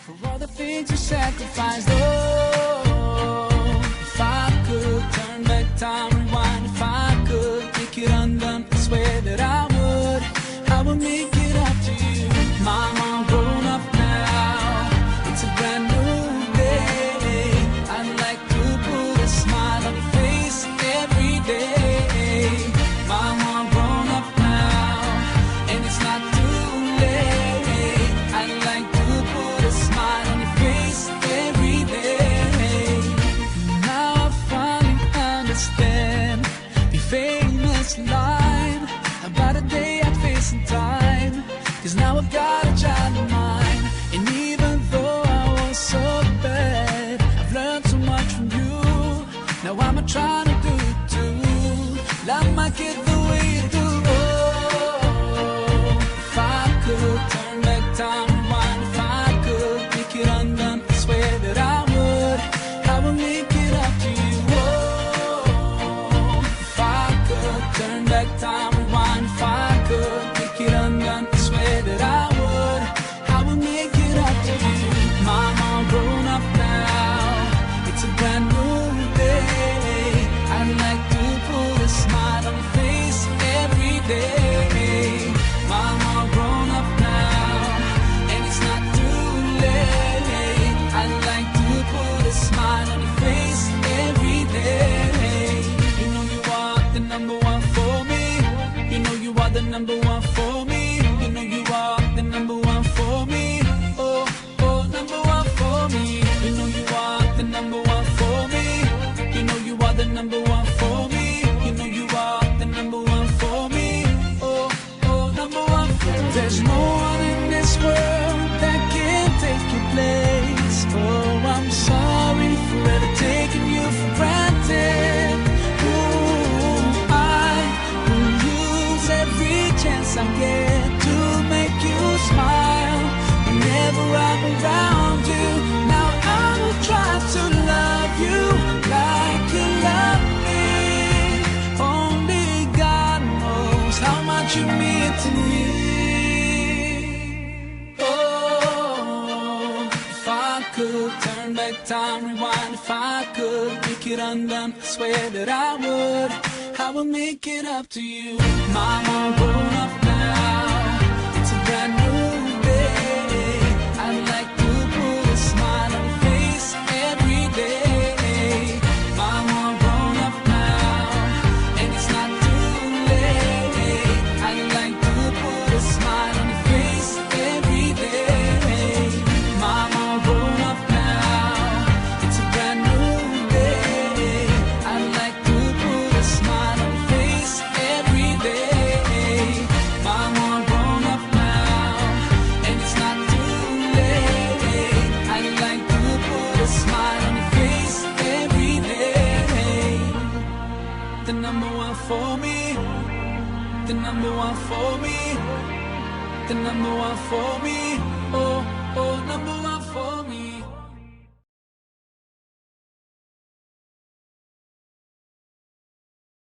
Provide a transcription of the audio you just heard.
for all the things you sacrificed. Oh, if I could turn back time, rewind, if I could make it undone, I swear that I would make it up to you. Mama, I'm grown up now, it's a brand new day. I'd like to put a smile on your face every day. Mama, I'm grown up now, and it's not too late. I'd like to put a smile on your face every day. Now I finally understand the famous line about a day I'd face in time. 'Cause now I've got a child of mine, and even though I was so bad, I've learned so much from you. Now I'm trying to do it too. Love my kid the way you do. Oh, if I could turn back time, rewind, if I could make it undone, I swear that I would make it up to you. Oh, if I could turn back time, rewind, if I could make it undone, I swear that I would make it up to you. Mama, I'm grown up now, it's a brand new day. I'd like to put a smile on your face every day. Mama, I'm grown up now, and it's not too late. I'd like to put a smile on your face every day. You know you are the number one for me. You know you are the number one for me. You know you are the number one for me. Oh, oh, number one for me. You know you are the number one for me. You know you are the number one for me. You know you are the number one for me. Oh, oh, number one for me. There's no one in this world that can take your place. Oh, I'm sorry for ever taking you for granted. Ooh, I will use every chance I get to make you smile whenever I'm around you. Now I will try to love you like you love me. Only God knows how much you mean to me. Oh, if I could turn back time, rewind, if I could make it undone, I swear that I would make it up to you. Mama, I'm grown up now, it's a brand new day. I'd like to put a smile on your face every day. Mama, I'm grown up now, and it's not too late. I'd like to put a smile on your face every day. Mama, I'm grown up now, it's a brand new day. I'd like to put a smile on your face every day. Mama, I'm grown up now, and it's not too late. I'd like to put a smile on your face every day. The number one for me, the number one for me, the number one for me. Oh, oh, number one for me.